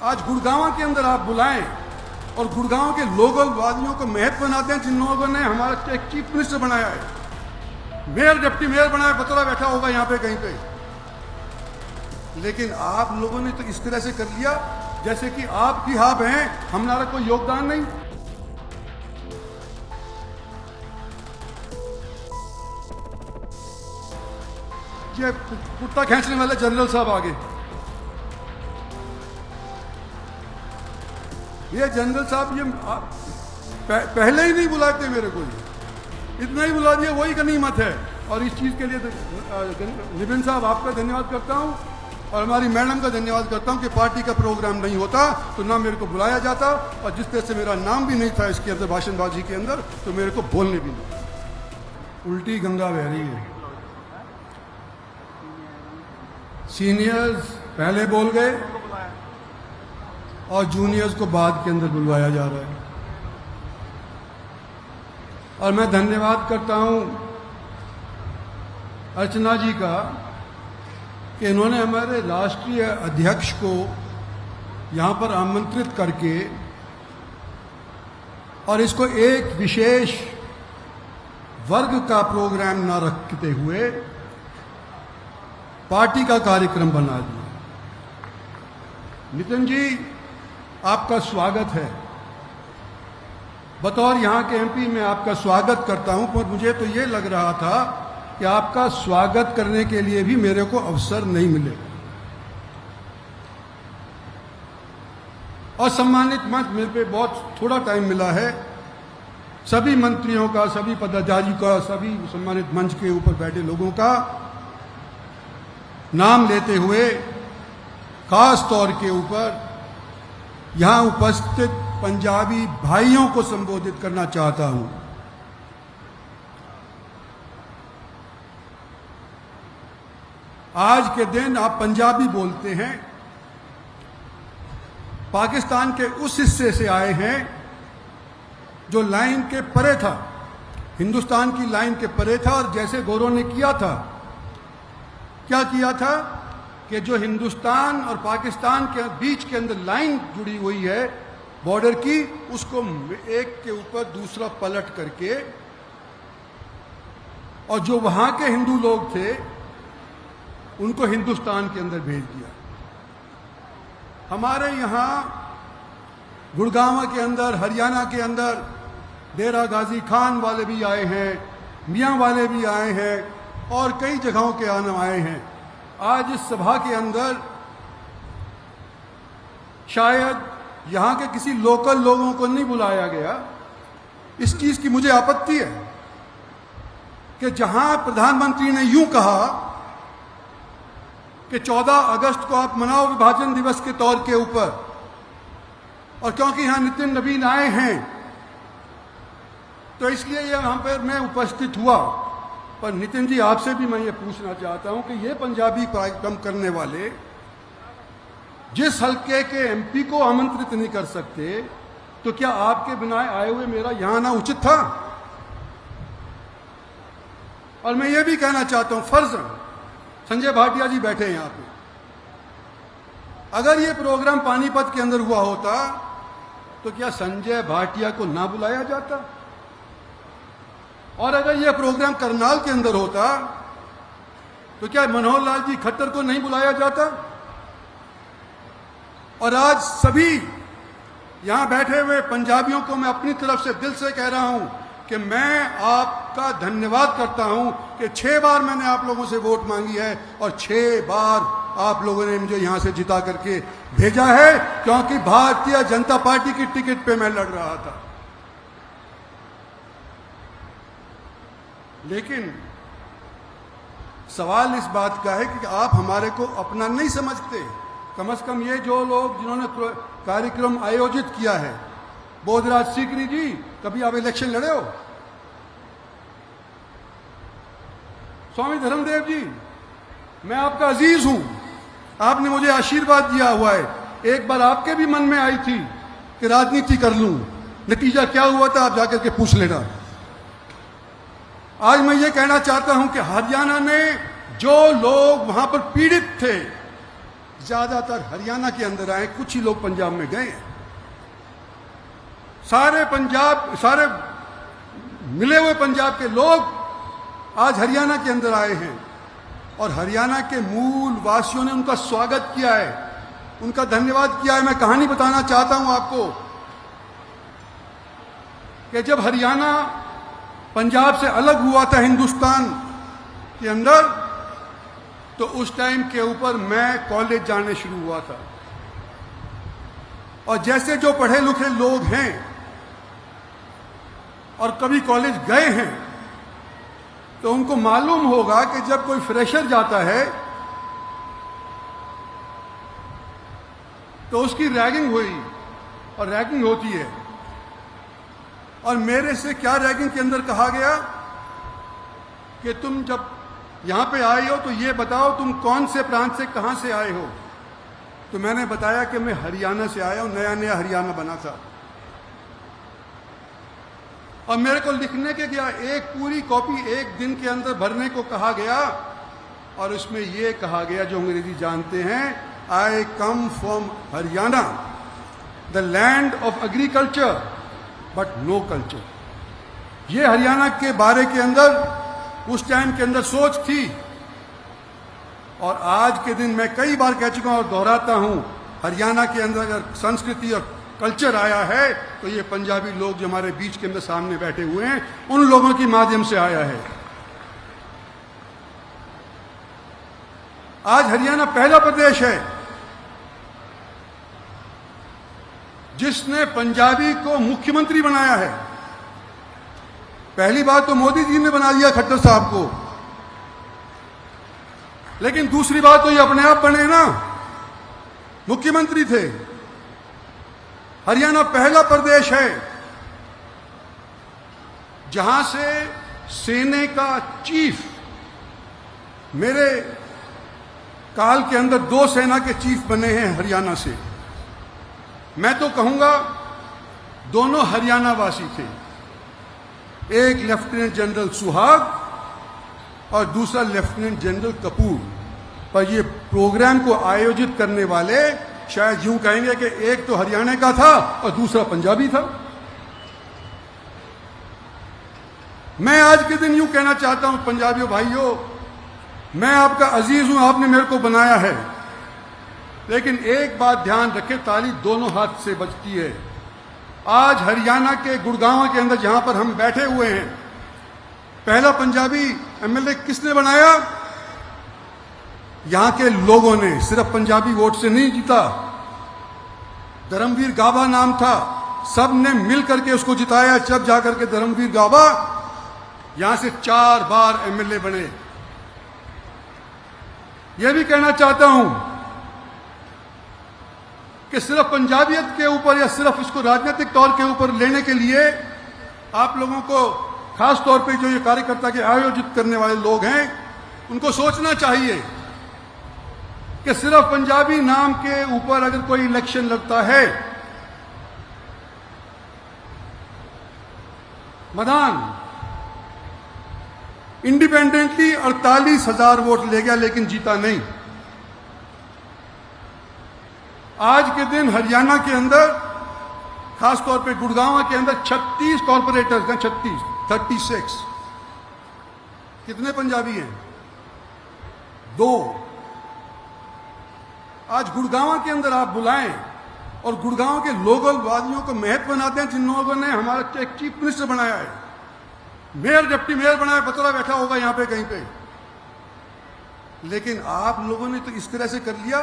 आज गुड़गांव के अंदर आप बुलाएं और गुड़गांव के लोकल वादियों को महत्व बनाते हैं जिन लोगों ने हमारा एक चीफ मिनिस्टर बनाया है, मेयर डिप्टी मेयर बनाया, बतौरा बैठा होगा यहाँ पे कहीं पे। लेकिन आप लोगों ने तो इस तरह से कर लिया जैसे कि आप ही आप हैं, हमारा कोई योगदान नहीं। ये कुत्ता खींचने वाले जनरल साहब आगे, ये जनरल साहब ये पहले ही नहीं बुलाते मेरे को, इतना ही बुला दिया वही गनीमत है। और इस चीज़ के लिए निबिन साहब आपका धन्यवाद करता हूं और हमारी मैडम का धन्यवाद करता हूं कि पार्टी का प्रोग्राम नहीं होता तो ना मेरे को बुलाया जाता, और जिस तरह से मेरा नाम भी नहीं था इसके अंदर भाषणबाजी के अंदर तो मेरे को बोलने भी नहीं। उल्टी गंगा बह रही है। सीनियर्स पहले बोल गए और जूनियर्स को बाद के अंदर बुलवाया जा रहा है। और मैं धन्यवाद करता हूं अर्चना जी का कि इन्होंने हमारे राष्ट्रीय अध्यक्ष को यहां पर आमंत्रित करके और इसको एक विशेष वर्ग का प्रोग्राम न रखते हुए पार्टी का कार्यक्रम बना दिया। नितिन जी आपका स्वागत है, बतौर यहां के एमपी मैं आपका स्वागत करता हूं, पर मुझे तो ये लग रहा था कि आपका स्वागत करने के लिए भी मेरे को अवसर नहीं मिले। और सम्मानित मंच मेरे पे बहुत थोड़ा टाइम मिला है, सभी मंत्रियों का, सभी पदाधिकारियों का, सभी सम्मानित मंच के ऊपर बैठे लोगों का नाम लेते हुए खास तौर के ऊपर यहां उपस्थित पंजाबी भाइयों को संबोधित करना चाहता हूं। आज के दिन आप पंजाबी बोलते हैं, पाकिस्तान के उस हिस्से से आए हैं जो लाइन के परे था, हिंदुस्तान की लाइन के परे था। और जैसे गौरव ने किया था, क्या किया था कि जो हिंदुस्तान और पाकिस्तान के बीच के अंदर लाइन जुड़ी हुई है बॉर्डर की, उसको एक के ऊपर दूसरा पलट करके और जो वहां के हिंदू लोग थे उनको हिंदुस्तान के अंदर भेज दिया। हमारे यहां गुड़गांव के अंदर, हरियाणा के अंदर डेरा गाजी खान वाले भी आए हैं, मियां वाले भी आए हैं और कई जगहों के आए हैं। आज इस सभा के अंदर शायद यहां के किसी लोकल लोगों को नहीं बुलाया गया। इस चीज की मुझे आपत्ति है कि जहां प्रधानमंत्री ने यूं कहा कि 14 अगस्त को आप मनाओ विभाजन दिवस के तौर के ऊपर, और क्योंकि यहां नितिन नवीन आए हैं तो इसलिए यहां पर मैं उपस्थित हुआ। पर नितिन जी आपसे भी मैं ये पूछना चाहता हूं कि ये पंजाबी कार्यक्रम करने वाले जिस हल्के के एमपी को आमंत्रित नहीं कर सकते, तो क्या आपके बिना आए हुए मेरा यहां आना उचित था? और मैं ये भी कहना चाहता हूं, फर्जन संजय भाटिया जी बैठे हैं यहां पे, अगर ये प्रोग्राम पानीपत के अंदर हुआ होता तो क्या संजय भाटिया को ना बुलाया जाता? और अगर यह प्रोग्राम करनाल के अंदर होता तो क्या मनोहर लाल जी खट्टर को नहीं बुलाया जाता? और आज सभी यहां बैठे हुए पंजाबियों को मैं अपनी तरफ से दिल से कह रहा हूं कि मैं आपका धन्यवाद करता हूं कि 6 बार मैंने आप लोगों से वोट मांगी है और 6 बार आप लोगों ने मुझे यहां से जिता करके भेजा है, क्योंकि भारतीय जनता पार्टी की टिकट पे मैं लड़ रहा था। लेकिन सवाल इस बात का है कि आप हमारे को अपना नहीं समझते। कम से कम ये जो लोग जिन्होंने कार्यक्रम आयोजित किया है, बोधराज सीकरी जी, कभी आप इलेक्शन लड़े हो? स्वामी धर्मदेव जी, मैं आपका अजीज हूं, आपने मुझे आशीर्वाद दिया हुआ है। एक बार आपके भी मन में आई थी कि राजनीति कर लूं, नतीजा क्या हुआ था आप जाकर के पूछ लेना। आज मैं ये कहना चाहता हूं कि हरियाणा में जो लोग वहां पर पीड़ित थे, ज्यादातर हरियाणा के अंदर आए, कुछ ही लोग पंजाब में गए हैं। सारे मिले हुए पंजाब के लोग आज हरियाणा के अंदर आए हैं और हरियाणा के मूल वासियों ने उनका स्वागत किया है, उनका धन्यवाद किया है। मैं कहानी बताना चाहता हूं आपको कि जब हरियाणा पंजाब से अलग हुआ था हिंदुस्तान के अंदर, तो उस टाइम के ऊपर मैं कॉलेज जाने शुरू हुआ था। और जैसे जो पढ़े लिखे लोग हैं और कभी कॉलेज गए हैं, तो उनको मालूम होगा कि जब कोई फ्रेशर जाता है तो उसकी रैगिंग हुई और रैगिंग होती है। और मेरे से क्या रैगिंग के अंदर कहा गया कि तुम जब यहां पे आए हो तो ये बताओ तुम कौन से प्रांत से, कहां से आए हो। तो मैंने बताया कि मैं हरियाणा से आया हूं, नया नया हरियाणा बना था। और मेरे को लिखने के गया, एक पूरी कॉपी एक दिन के अंदर भरने को कहा गया और उसमें यह कहा गया, जो अंग्रेजी जानते हैं, I come from Haryana, the land of agriculture but no culture. ये हरियाणा के बारे के अंदर उस टाइम के अंदर सोच थी। और आज के दिन मैं कई बार कह चुका हूं और दोहराता हूं, हरियाणा के अंदर अगर संस्कृति और कल्चर आया है तो ये पंजाबी लोग जो हमारे बीच के अंदर सामने बैठे हुए हैं, उन लोगों के माध्यम से आया है। आज हरियाणा पहला प्रदेश है जिसने पंजाबी को मुख्यमंत्री बनाया है। पहली बात तो मोदी जी ने बना दिया खट्टर साहब को, लेकिन दूसरी बात तो ये अपने आप बने ना, मुख्यमंत्री थे। हरियाणा पहला प्रदेश है जहां से सेना का चीफ, मेरे काल के अंदर 2 सेना के चीफ बने हैं हरियाणा से। मैं तो कहूंगा दोनों हरियाणा वासी थे, एक लेफ्टिनेंट जनरल सुहाग और दूसरा लेफ्टिनेंट जनरल कपूर। पर ये प्रोग्राम को आयोजित करने वाले शायद यूं कहेंगे कि एक तो हरियाणा का था और दूसरा पंजाबी था। मैं आज के दिन यूं कहना चाहता हूं, पंजाबियों भाइयों, मैं आपका अजीज हूं, आपने मेरे को बनाया है, लेकिन एक बात ध्यान रखें, ताली दोनों हाथ से बजती है। आज हरियाणा के गुड़गांव के अंदर जहां पर हम बैठे हुए हैं, पहला पंजाबी एमएलए किसने बनाया? यहां के लोगों ने, सिर्फ पंजाबी वोट से नहीं जीता। धर्मवीर गाबा नाम था, सब ने मिल करके उसको जिताया, जब जाकर के धर्मवीर गाबा यहां से 4 बार एमएलए बने। यह भी कहना चाहता हूं कि सिर्फ पंजाबियत के ऊपर या सिर्फ इसको राजनीतिक तौर के ऊपर लेने के लिए आप लोगों को, खास तौर पे जो ये कार्यकर्ता के आयोजित करने वाले लोग हैं, उनको सोचना चाहिए कि सिर्फ पंजाबी नाम के ऊपर अगर कोई इलेक्शन लगता है, मदान इंडिपेंडेंटली 48,000 वोट ले गया लेकिन जीता नहीं। आज के दिन हरियाणा के अंदर, खासतौर पे गुड़गांव के अंदर 36 कॉर्पोरेटर्स हैं, 36 कितने पंजाबी हैं? 2। आज गुड़गांव के अंदर आप बुलाएं और गुड़गांव के लोकल वादियों को महत्व बनाते हैं, जिन लोगों ने हमारा एक चीफ मिनिस्टर बनाया है, मेयर, डिप्टी मेयर बनाया, बतौरा बैठा होगा यहां पे कहीं पे। लेकिन आप लोगों ने तो इस तरह से कर लिया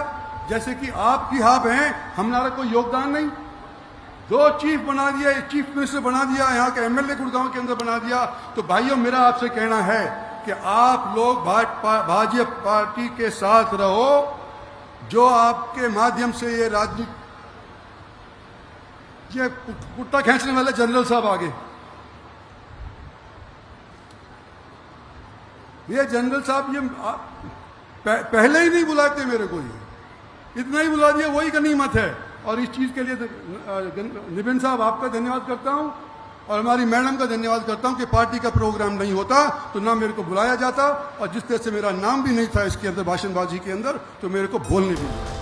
जैसे कि आप की आप हैं, हमारा कोई योगदान नहीं। 2 चीफ बना दिया, चीफ मिनिस्टर बना दिया, यहाँ के एमएलए गुड़गांव के अंदर बना दिया। तो भाइयों, मेरा आपसे कहना है कि आप लोग भाजपा पार्टी के साथ रहो, जो आपके माध्यम से ये राजनीति, ये कुत्ता खींचने वाले जनरल साहब आगे, ये जनरल साहब ये पहले ही नहीं बुलाते मेरे को, ये इतना ही बुला दिया, वही गनीमत है। और इस चीज के लिए निबिन साहब आपका धन्यवाद करता हूं और हमारी मैडम का धन्यवाद करता हूं कि पार्टी का प्रोग्राम नहीं होता तो ना मेरे को बुलाया जाता, और जिस तरह से मेरा नाम भी नहीं था इसके अंदर भाषणबाजी के अंदर, तो मेरे को बोलने भी नहीं।